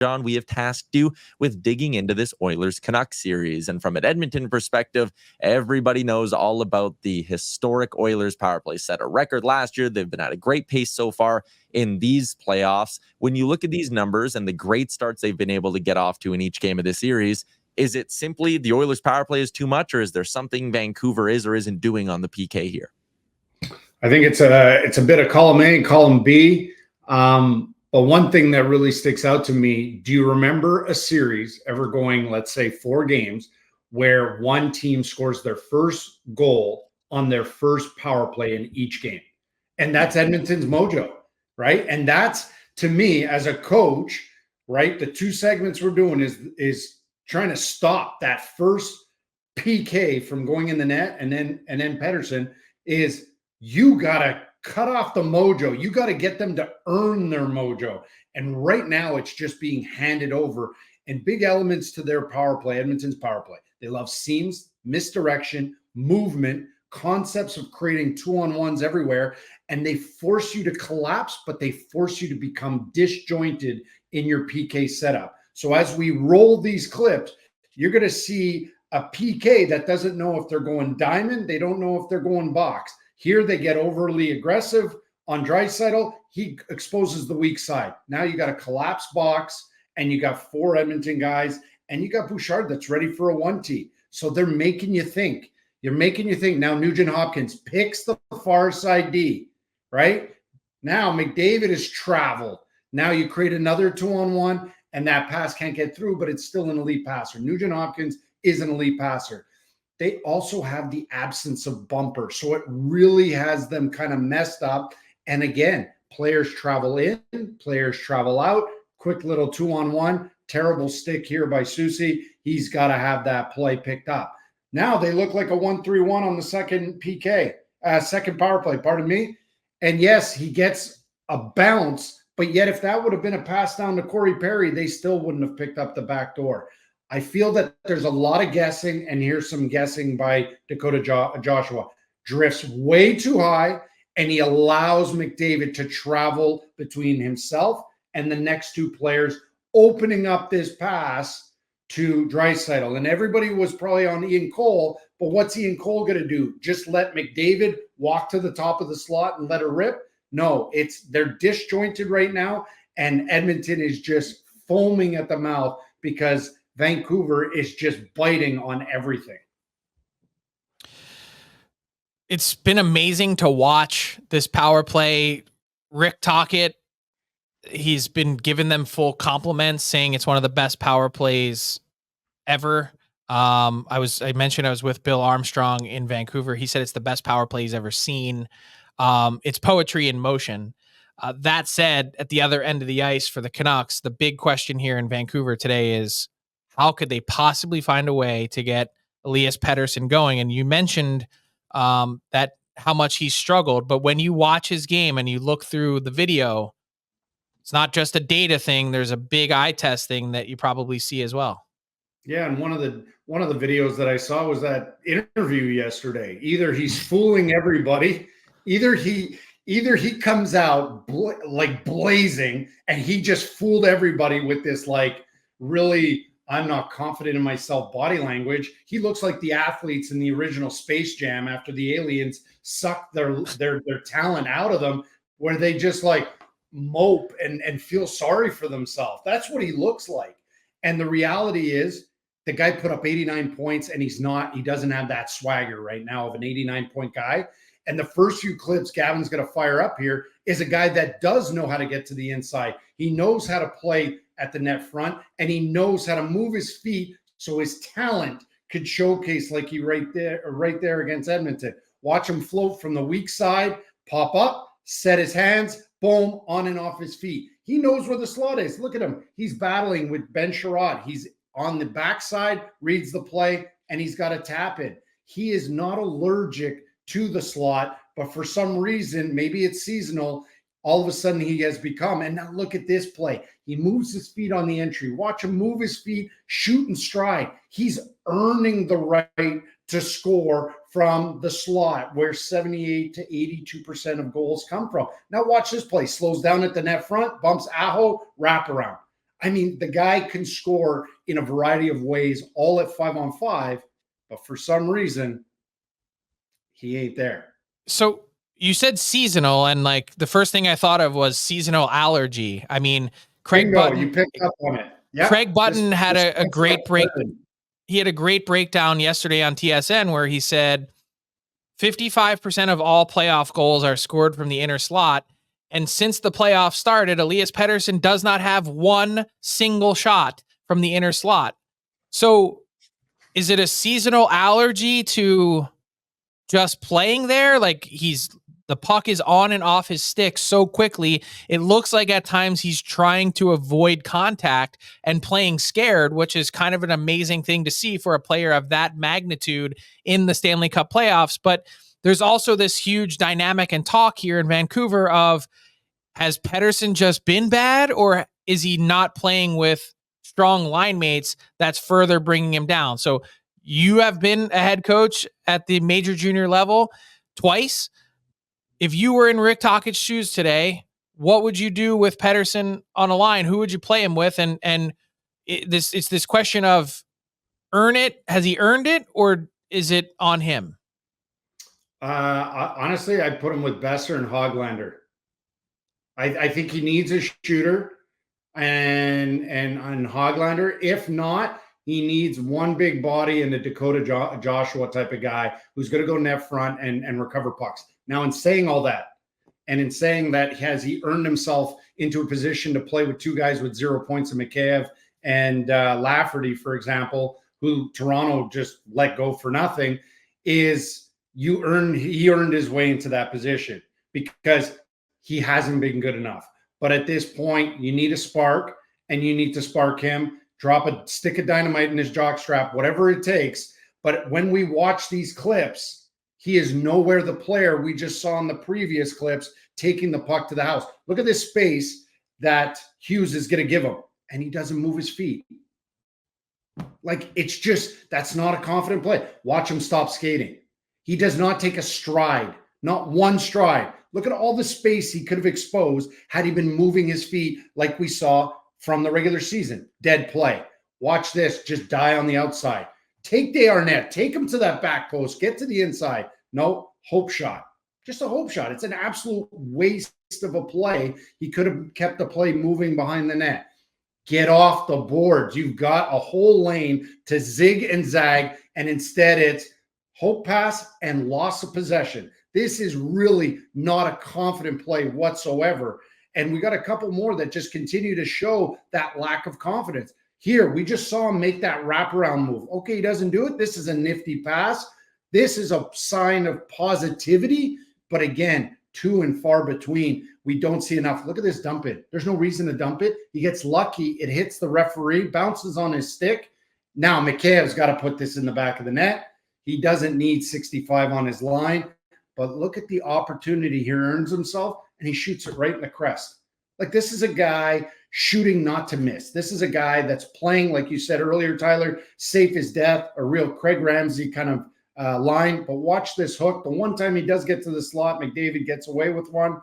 Jon, we have tasked you with digging into this Oilers Canucks series. And from an Edmonton perspective, everybody knows all about the historic Oilers power play. Set a record last year. They've been at a great pace so far in these playoffs. When you look at these numbers and the great starts they've been able to get off to in each game of this series, is it simply the Oilers power play is too much, or is there something Vancouver is or isn't doing on the PK here? I think it's a bit of column A and column B. But one thing that really sticks out to me, do you remember a series ever going, let's say, 4 games where one team scores their first goal on their first power play in each game? And that's Edmonton's mojo, right? And that's, to me, as a coach, right, the 2 segments we're doing is trying to stop that first PK from going in the net, and then Pettersson is, you got to cut off the mojo. You got to get them to earn their mojo. And right now it's just being handed over. And big elements to their power play, Edmonton's power play. They love seams, misdirection, movement, concepts of creating 2-on-1s everywhere. And they force you to collapse, but they force you to become disjointed in your PK setup. So as we roll these clips, you're going to see a PK that doesn't know if they're going diamond. They don't know if they're going box. Here they get overly aggressive on Draisaitl. He exposes the weak side. Now you got a collapse box, and you got 4 Edmonton guys, and you got Bouchard that's ready for a 1T. So they're making you think. You're making you think. Now Nugent Hopkins picks the far side D, right? Now McDavid is traveled. Now you create another 2-on-1, and that pass can't get through, but it's still an elite passer. Nugent Hopkins is an elite passer. They also have the absence of bumper. So it really has them kind of messed up. And again, players travel in, players travel out. Quick little 2-on-1. Terrible stick here by Susie. He's got to have that play picked up. Now they look like a 1-3-1 on the second PK, second power play, pardon me. And yes, he gets a bounce, but yet if that would have been a pass down to Corey Perry, they still wouldn't have picked up the back door. I feel that there's a lot of guessing, and here's some guessing by Dakota Joshua. Drifts way too high, and he allows McDavid to travel between himself and the next 2 players, opening up this pass to Draisaitl. And everybody was probably on Ian Cole, but what's Ian Cole going to do? Just let McDavid walk to the top of the slot and let her rip? No, they're disjointed right now, and Edmonton is just foaming at the mouth because Vancouver is just biting on everything. It's been amazing to watch this power play. Rick Tocchet, he's been giving them full compliments, saying it's one of the best power plays ever. I mentioned I was with Bill Armstrong in Vancouver. He said it's the best power play he's ever seen. It's poetry in motion. That said, at the other end of the ice for the Canucks, the big question here in Vancouver today is, how could they possibly find a way to get Elias Pettersson going? And you mentioned that how much he struggled, but when you watch his game and you look through the video, it's not just a data thing. There's a big eye test thing that you probably see as well. Yeah, and one of the videos that I saw was that interview yesterday. Either he's fooling everybody, either he comes out like blazing, and he just fooled everybody with this like really, I'm not confident in myself body language. He looks like the athletes in the original Space Jam after the aliens sucked their talent out of them, where they just like mope and feel sorry for themselves. That's what he looks like. And the reality is the guy put up 89 points, and he doesn't have that swagger right now of an 89-point guy. And the first few clips Gavin's going to fire up here is a guy that does know how to get to the inside. He knows how to play at the net front, and he knows how to move his feet so his talent could showcase like he right there against Edmonton. Watch him float from the weak side, pop up, set his hands, boom, on and off his feet. He knows where the slot is. Look at him. He's battling with Ben Sherrod. He's on the backside, reads the play, and he's got a tap in. He is not allergic to the slot, but for some reason, maybe it's seasonal, all of a sudden he has become. And now look at this play. He moves his feet on the entry. Watch him move his feet, shoot and stride. He's earning the right to score from the slot where 78 to 82% of goals come from. Now watch this play. Slows down at the net front, bumps Aho, wraparound. I mean, the guy can score in a variety of ways, all at 5-on-5, but for some reason, he ain't there. So you said seasonal, and like the first thing I thought of was seasonal allergy. I mean, Craig Button. You picked up on it. Yeah. Craig Button had a great break. He had a great breakdown yesterday on TSN where he said 55% of all playoff goals are scored from the inner slot. And since the playoffs started, Elias Pettersson does not have one single shot from the inner slot. So is it a seasonal allergy to just playing there? Like the puck is on and off his stick so quickly. It looks like at times he's trying to avoid contact and playing scared, which is kind of an amazing thing to see for a player of that magnitude in the Stanley Cup playoffs. But there's also this huge dynamic and talk here in Vancouver of, has Pettersson just been bad, or is he not playing with strong line mates that's further bringing him down? So you have been a head coach at the major junior level twice. If you were in Rick Tocchet's shoes today, what would you do with Pettersson on a line? Who would you play him with? And it's this question of earn it. Has he earned it, or is it on him? Honestly, I'd put him with Besser and Höglander. I think he needs a shooter and Höglander. If not, he needs one big body and a Dakota Joshua type of guy who's going to go net front and recover pucks. Now, in saying all that, and in saying that, has he earned himself into a position to play with two guys with 0 points in Mikheyev and Lafferty, for example, who Toronto just let go for nothing, he earned his way into that position because he hasn't been good enough. But at this point, you need a spark, and you need to spark him. Drop a stick of dynamite in his jockstrap, whatever it takes. But when we watch these clips, he is nowhere the player we just saw in the previous clips taking the puck to the house. Look at this space that Hughes is going to give him, and he doesn't move his feet. Like, it's just, that's not a confident play. Watch him stop skating. He does not take a stride, not one stride. Look at all the space he could have exposed had he been moving his feet like we saw from the regular season. Dead play. Watch this. Just die on the outside. Take Desharnais. Take him to that back post. Get to the inside. No, hope shot. Just a hope shot. It's an absolute waste of a play. He could have kept the play moving behind the net. Get off the boards. You've got a whole lane to zig and zag, and instead it's hope pass and loss of possession. This is really not a confident play whatsoever. And we got a couple more that just continue to show that lack of confidence. Here, we just saw him make that wraparound move. Okay, he doesn't do it. This is a nifty pass. This is a sign of positivity. But again, few and far between. We don't see enough. Look at this dump it. There's no reason to dump it. He gets lucky. It hits the referee, bounces on his stick. Now Mikheyev's got to put this in the back of the net. He doesn't need 65 on his line. But look at the opportunity he earns himself, and he shoots it right in the crest. Like, this is a guy shooting not to miss. This is a guy that's playing, like you said earlier, Tyler, safe as death, a real Craig Ramsey kind of line. But watch this hook. The one time he does get to the slot, McDavid gets away with one.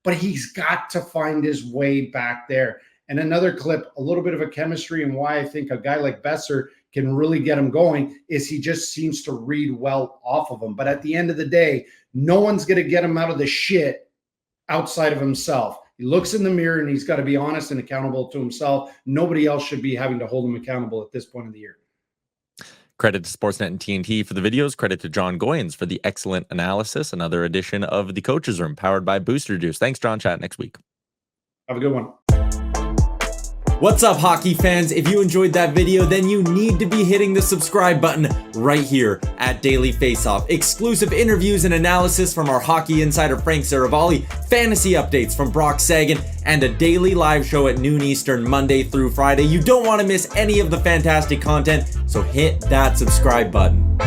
But he's got to find his way back there. And another clip, a little bit of a chemistry, and why I think a guy like Besser can really get him going is he just seems to read well off of him. But at the end of the day, no one's going to get him out of the shit outside of himself. He looks in the mirror and he's got to be honest and accountable to himself. Nobody else should be having to hold him accountable at this point of the year. Credit to Sportsnet and TNT for the videos. Credit to Jon Goyens for the excellent analysis. Another edition of the Coach's Room powered by Booster Juice. Thanks, John. Chat next week. Have a good one. What's up, hockey fans? If you enjoyed that video, then you need to be hitting the subscribe button right here at Daily Faceoff. Exclusive interviews and analysis from our hockey insider Frank Seravalli, fantasy updates from Brock Sagan, and a daily live show at noon Eastern, Monday through Friday. You don't want to miss any of the fantastic content, so hit that subscribe button.